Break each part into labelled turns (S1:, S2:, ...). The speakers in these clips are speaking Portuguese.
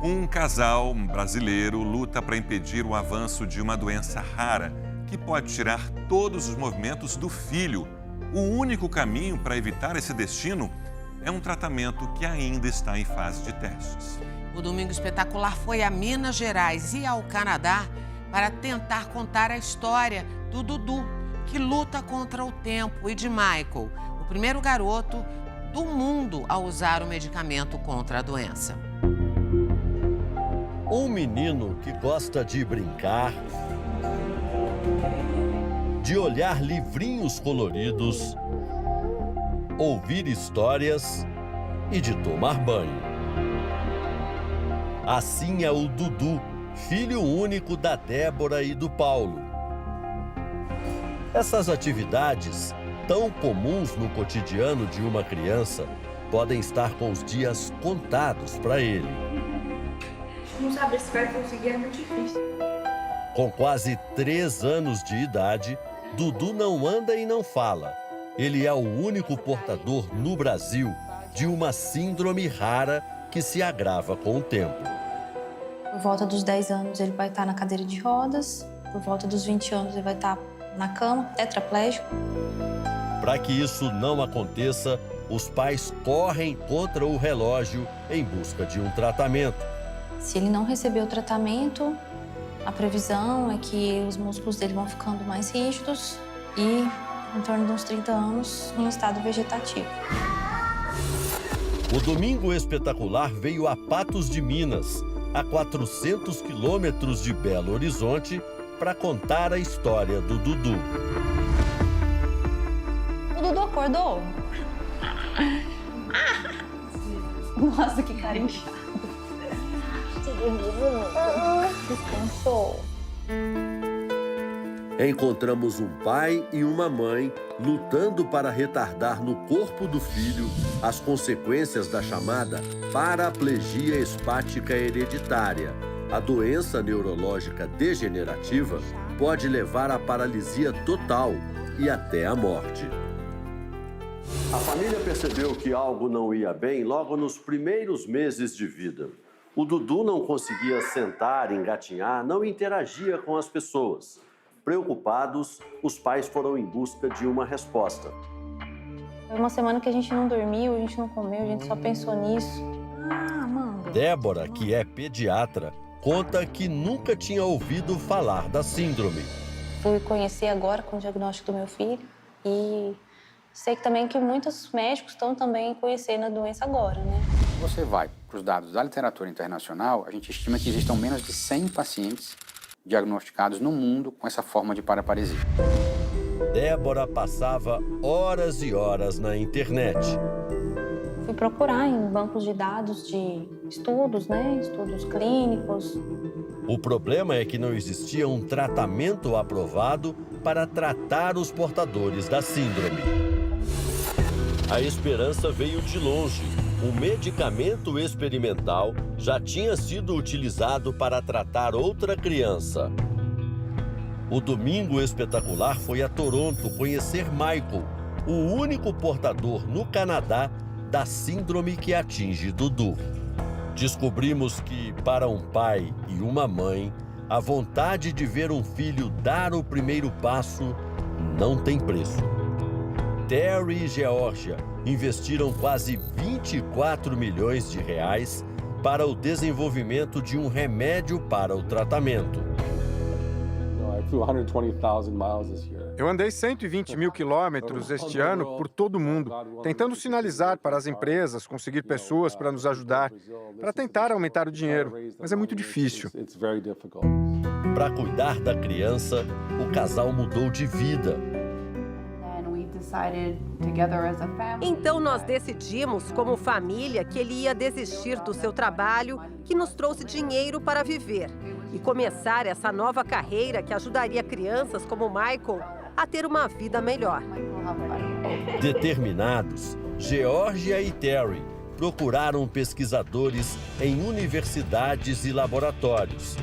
S1: Um casal brasileiro luta para impedir o avanço de uma doença rara que pode tirar todos os movimentos do filho. O único caminho para evitar esse destino é um tratamento que ainda está em fase de testes.
S2: O Domingo Espetacular foi a Minas Gerais e ao Canadá para tentar contar a história do Dudu, que luta contra o tempo, e de Michael, o primeiro garoto do mundo a usar o medicamento contra a doença.
S3: Um menino que gosta de brincar, de olhar livrinhos coloridos, ouvir histórias e de tomar banho. Assim é o Dudu, filho único da Débora e do Paulo. Essas atividades, tão comuns no cotidiano de uma criança, podem estar com os dias contados para ele.
S4: Não sabe se vai conseguir, é muito difícil.
S3: Com quase 3 anos de idade, Dudu não anda e não fala. Ele é o único portador no Brasil de uma síndrome rara que se agrava com o tempo.
S5: Por volta dos 10 anos ele vai estar na cadeira de rodas, por volta dos 20 anos ele vai estar na cama, tetraplégico.
S3: Para que isso não aconteça, os pais correm contra o relógio em busca de um tratamento.
S5: Se ele não receber o tratamento, a previsão é que os músculos dele vão ficando mais rígidos e, em torno de uns 30 anos, em estado vegetativo.
S3: O Domingo Espetacular veio a Patos de Minas, a 400 quilômetros de Belo Horizonte, para contar a história do Dudu.
S5: O Dudu acordou? Nossa, que cara inchado. Descansou.
S3: Encontramos um pai e uma mãe lutando para retardar no corpo do filho as consequências da chamada paraplegia espática hereditária. A doença neurológica degenerativa pode levar à paralisia total e até à morte. A família percebeu que algo não ia bem logo nos primeiros meses de vida. O Dudu não conseguia sentar, engatinhar, não interagia com as pessoas. Preocupados, os pais foram em busca de uma resposta.
S5: Foi uma semana que a gente não dormiu, a gente não comeu, a gente só pensou nisso. Mano.
S3: Débora, que é pediatra, conta que nunca tinha ouvido falar da síndrome.
S5: Fui conhecer agora com o diagnóstico do meu filho e sei que também que muitos médicos estão também conhecendo a doença agora, né?
S6: Você vai para os dados da literatura internacional, a gente estima que existam menos de 100 pacientes diagnosticados no mundo com essa forma de paraparesia.
S3: Débora passava horas e horas na internet.
S5: Fui procurar em bancos de dados de estudos, né? Estudos clínicos.
S3: O problema é que não existia um tratamento aprovado para tratar os portadores da síndrome. A esperança veio de longe. O medicamento experimental já tinha sido utilizado para tratar outra criança. O Domingo Espetacular foi a Toronto conhecer Michael, o único portador no Canadá da síndrome que atinge Dudu. Descobrimos que, para um pai e uma mãe, a vontade de ver um filho dar o primeiro passo não tem preço. Terry e Geórgia investiram quase 24 milhões de reais para o desenvolvimento de um remédio para o tratamento.
S7: Eu andei 120 mil quilômetros este ano por todo o mundo, tentando sinalizar para as empresas, conseguir pessoas para nos ajudar, para tentar aumentar o dinheiro, mas é muito difícil.
S3: Para cuidar da criança, o casal mudou de vida.
S8: Então nós decidimos, como família, que ele ia desistir do seu trabalho, que nos trouxe dinheiro para viver, e começar essa nova carreira que ajudaria crianças como Michael a ter uma vida melhor.
S3: Determinados, Geórgia e Terry procuraram pesquisadores em universidades e laboratórios,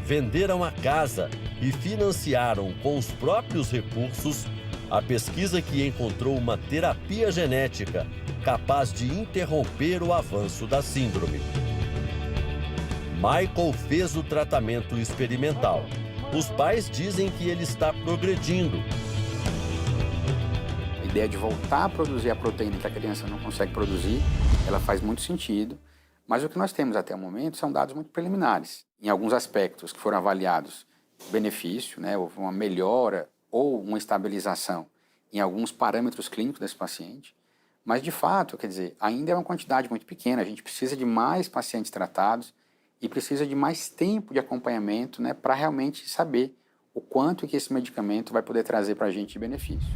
S3: venderam a casa e financiaram com os próprios recursos a pesquisa que encontrou uma terapia genética capaz de interromper o avanço da síndrome. Michael fez o tratamento experimental. Os pais dizem que ele está progredindo.
S6: A ideia de voltar a produzir a proteína que a criança não consegue produzir, ela faz muito sentido, mas o que nós temos até o momento são dados muito preliminares. Em alguns aspectos que foram avaliados, benefício, né, houve uma melhora ou uma estabilização em alguns parâmetros clínicos desse paciente, mas de fato, quer dizer, ainda é uma quantidade muito pequena, a gente precisa de mais pacientes tratados e precisa de mais tempo de acompanhamento, né, para realmente saber o quanto que esse medicamento vai poder trazer para a gente de benefício.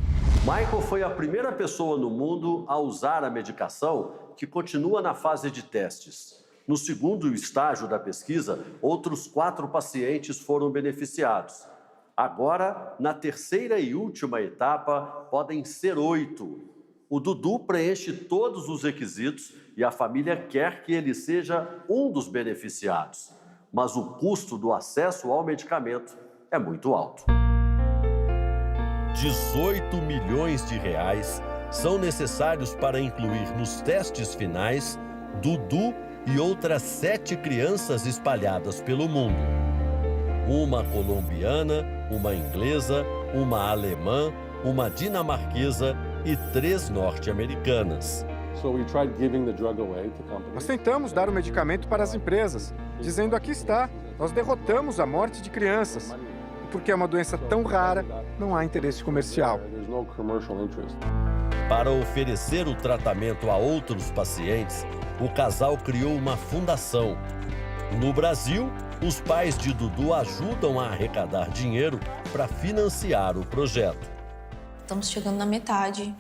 S3: Michael foi a primeira pessoa no mundo a usar a medicação que continua na fase de testes. No segundo estágio da pesquisa, outros 4 pacientes foram beneficiados. Agora, na terceira e última etapa, podem ser 8. O Dudu preenche todos os requisitos e a família quer que ele seja um dos beneficiados. Mas o custo do acesso ao medicamento é muito alto. 18 milhões de reais são necessários para incluir nos testes finais Dudu e outras 7 crianças espalhadas pelo mundo. Uma colombiana, uma inglesa, uma alemã, uma dinamarquesa e 3 norte-americanas.
S7: Nós tentamos dar o medicamento para as empresas, dizendo aqui está, nós derrotamos a morte de crianças. E porque é uma doença tão rara, não há interesse comercial.
S3: Para oferecer o tratamento a outros pacientes, o casal criou uma fundação. No Brasil, os pais de Dudu ajudam a arrecadar dinheiro para financiar o projeto.
S5: Estamos chegando na metade,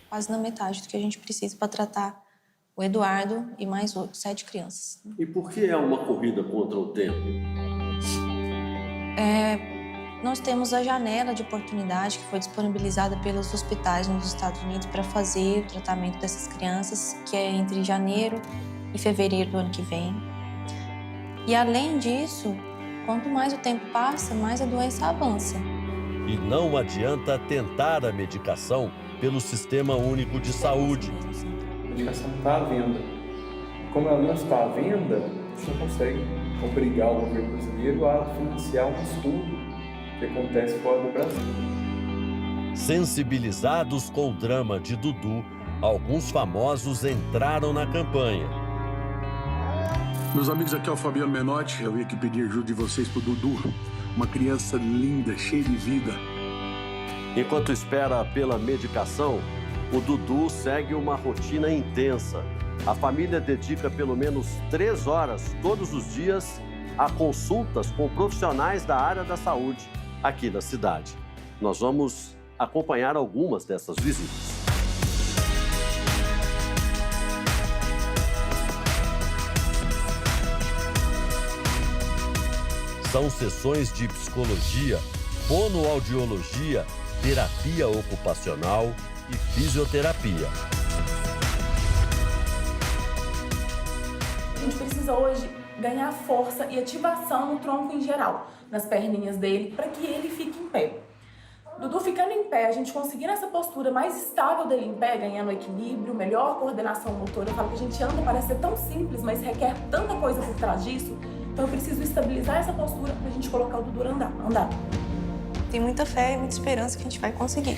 S5: quase na metade do que a gente precisa para tratar o Eduardo e mais 7 crianças.
S3: E por que é uma corrida contra o tempo?
S5: Nós temos a janela de oportunidade que foi disponibilizada pelos hospitais nos Estados Unidos para fazer o tratamento dessas crianças, que é entre janeiro e fevereiro do ano que vem. E além disso, quanto mais o tempo passa, mais a doença avança.
S3: E não adianta tentar a medicação pelo Sistema Único de Saúde.
S9: A medicação está à venda. Como ela não está à venda, a gente não consegue obrigar o governo brasileiro a financiar um estudo que acontece fora do Brasil.
S3: Sensibilizados com o drama de Dudu, alguns famosos entraram na campanha.
S10: Meus amigos, aqui é o Fabiano Menotti. Eu vim aqui pedir ajuda de vocês pro Dudu. Uma criança linda, cheia de vida.
S3: Enquanto espera pela medicação, o Dudu segue uma rotina intensa. A família dedica pelo menos 3 horas todos os dias a consultas com profissionais da área da saúde aqui da cidade. Nós vamos acompanhar algumas dessas visitas. São sessões de psicologia, fonoaudiologia, terapia ocupacional e fisioterapia.
S11: A gente precisa hoje ganhar força e ativação no tronco em geral, nas perninhas dele, para que ele fique em pé. Dudu ficando em pé, a gente conseguindo essa postura mais estável dele em pé, ganhando equilíbrio, melhor coordenação motora. Eu falo que a gente anda, parece ser tão simples, mas requer tanta coisa por trás disso. Então eu preciso estabilizar essa postura para a gente colocar o Dudu andar.
S5: Tem muita fé e muita esperança que a gente vai conseguir.